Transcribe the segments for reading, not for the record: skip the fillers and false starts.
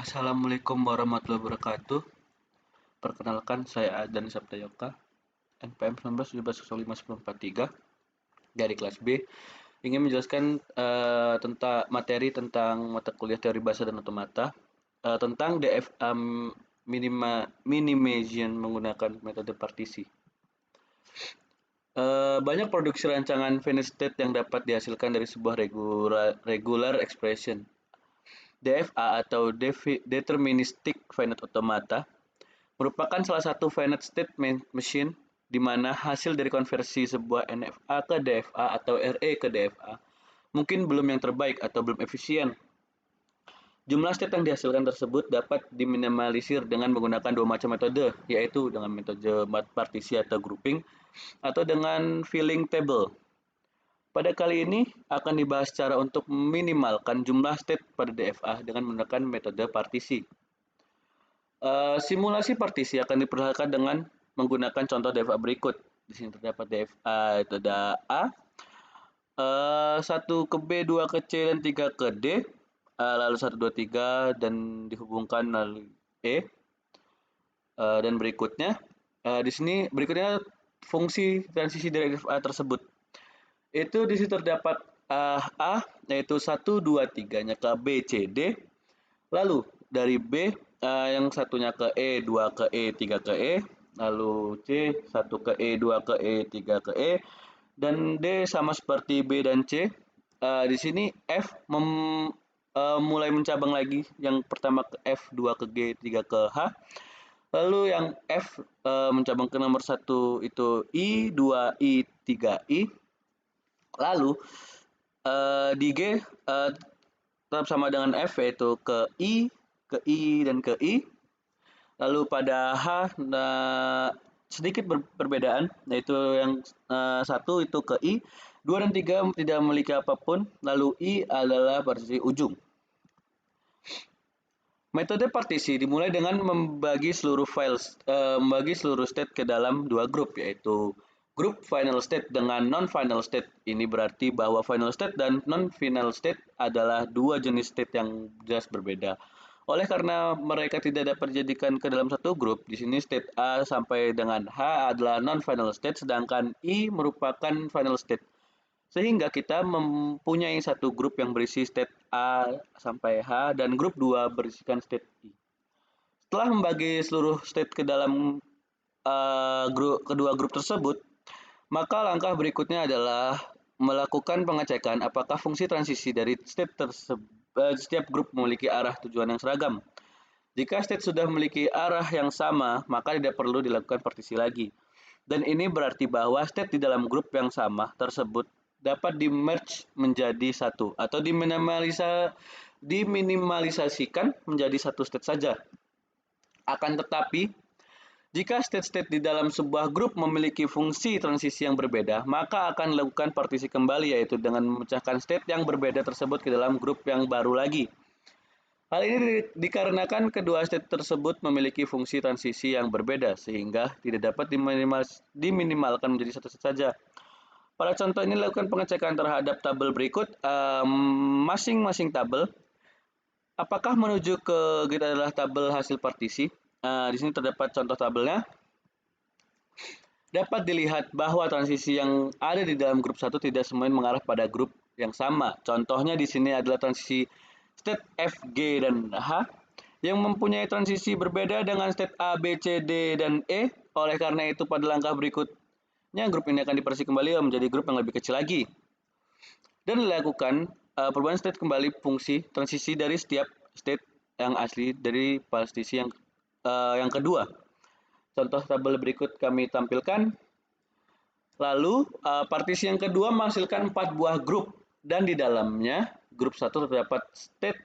Assalamualaikum warahmatullahi wabarakatuh. Perkenalkan, saya Adan Saptayoka, NPM 19170543 dari kelas B. Ingin menjelaskan tentang materi tentang mata kuliah teori bahasa dan otomata tentang DFA minimization menggunakan metode partisi. Banyak produksi rancangan finite state yang dapat dihasilkan dari sebuah regular expression. DFA atau Deterministic Finite Automata merupakan salah satu finite state machine di mana hasil dari konversi sebuah NFA ke DFA atau RE ke DFA mungkin belum yang terbaik atau belum efisien. Jumlah state yang dihasilkan tersebut dapat diminimalisir dengan menggunakan dua macam metode, yaitu dengan metode partisi atau grouping atau dengan filling table. Pada kali ini akan dibahas cara untuk meminimalkan jumlah state pada DFA dengan menggunakan metode partisi. Simulasi partisi akan diperlihatkan dengan menggunakan contoh DFA berikut. Di sini terdapat DFA itu ada A, 1 ke B, 2 ke C, dan 3 ke D, lalu 1, 2, 3, dan dihubungkan lalu E. Dan berikutnya, di sini berikutnya fungsi transisi dari DFA tersebut. Itu di situ terdapat A, yaitu 1, 2, 3-nya ke B, C, D. Lalu dari B, yang satunya ke E, 2 ke E, 3 ke E. Lalu C, 1 ke E, 2 ke E, 3 ke E. Dan D sama seperti B dan C. Di sini F mulai mencabang lagi. Yang pertama ke F, 2 ke G, 3 ke H. Lalu yang F mencabang ke nomor 1 itu I, 2 I, 3 I. Lalu di G tetap sama dengan F, yaitu ke I, dan ke I. Lalu pada H sedikit perbedaan, yaitu yang 1 itu ke I, 2 dan 3 tidak memiliki apapun, lalu I adalah partisi ujung. Metode partisi dimulai dengan membagi seluruh state ke dalam dua grup, yaitu grup final state dengan non-final state. Ini berarti bahwa final state dan non-final state adalah dua jenis state yang jelas berbeda. Oleh karena mereka tidak dapat dijadikan ke dalam satu grup, di sini state A sampai dengan H adalah non-final state, sedangkan I merupakan final state. Sehingga kita mempunyai satu grup yang berisi state A sampai H dan grup 2 berisikan state I. Setelah membagi seluruh state ke dalam kedua grup tersebut, maka langkah berikutnya adalah melakukan pengecekan apakah fungsi transisi dari state setiap grup memiliki arah tujuan yang seragam. Jika state sudah memiliki arah yang sama, maka tidak perlu dilakukan partisi lagi. Dan ini berarti bahwa state di dalam grup yang sama tersebut dapat di-merge menjadi satu atau diminimalisasikan menjadi satu state saja. Akan tetapi, jika state-state di dalam sebuah grup memiliki fungsi transisi yang berbeda, maka akan dilakukan partisi kembali, yaitu dengan memecahkan state yang berbeda tersebut ke dalam grup yang baru lagi. Hal ini dikarenakan kedua state tersebut memiliki fungsi transisi yang berbeda, sehingga tidak dapat diminimalkan menjadi satu state saja. Pada contoh ini lakukan pengecekan terhadap tabel berikut. Masing-masing tabel, apakah menuju ke grid adalah tabel hasil partisi? Di sini terdapat contoh tabelnya. Dapat dilihat bahwa transisi yang ada di dalam grup 1 tidak semuanya mengarah pada grup yang sama. Contohnya di sini adalah transisi state F, G, dan H yang mempunyai transisi berbeda dengan state A, B, C, D, dan E. Oleh karena itu pada langkah berikutnya grup ini akan dipartisi kembali menjadi grup yang lebih kecil lagi. Dan dilakukan perubahan state kembali fungsi transisi dari setiap state yang asli dari partisi yang kedua. Contoh tabel berikut kami tampilkan. Lalu partisi yang kedua menghasilkan 4 buah grup dan di dalamnya grup 1 terdapat state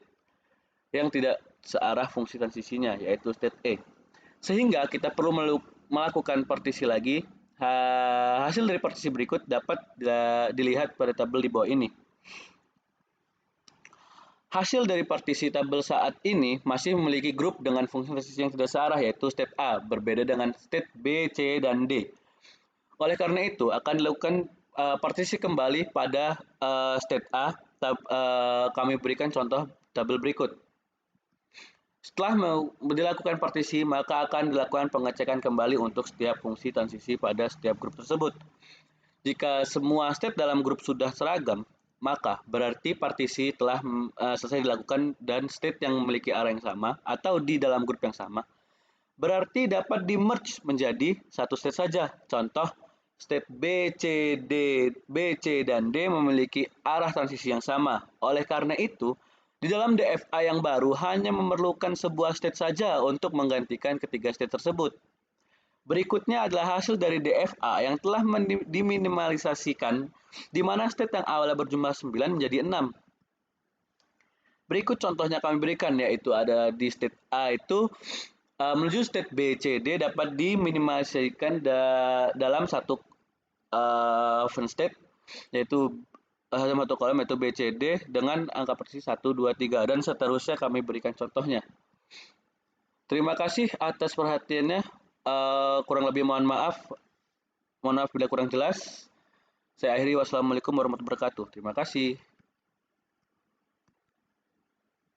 yang tidak searah fungsi transisinya, yaitu state E. Sehingga kita perlu melakukan partisi lagi. Hasil dari partisi berikut dapat dilihat pada tabel di bawah ini. Hasil dari partisi tabel saat ini masih memiliki grup dengan fungsi transisi yang tidak searah, yaitu state A, berbeda dengan state B, C, dan D. Oleh karena itu, akan dilakukan partisi kembali pada state A. Kami berikan contoh tabel berikut. Setelah dilakukan partisi, maka akan dilakukan pengecekan kembali untuk setiap fungsi transisi pada setiap grup tersebut. Jika semua state dalam grup sudah seragam, maka berarti partisi telah selesai dilakukan dan state yang memiliki arah yang sama atau di dalam grup yang sama berarti dapat di-merge menjadi satu state saja. Contoh, state B, C, D, B, C, dan D memiliki arah transisi yang sama. Oleh karena itu, di dalam DFA yang baru hanya memerlukan sebuah state saja untuk menggantikan ketiga state tersebut. Berikutnya adalah hasil dari DFA yang telah diminimalisasikan di mana state yang awalnya berjumlah 9 menjadi 6. Berikut contohnya kami berikan, yaitu ada di state A itu menuju state B, C, D dapat diminimalisasikan dalam satu event state, yaitu dalam satu kolom yaitu B, C, D dengan angka partisi 1, 2, 3 dan seterusnya kami berikan contohnya. Terima kasih atas perhatiannya. Kurang lebih mohon maaf. Mohon maaf bila kurang jelas. Saya akhiri. Wassalamualaikum warahmatullahi wabarakatuh. Terima kasih.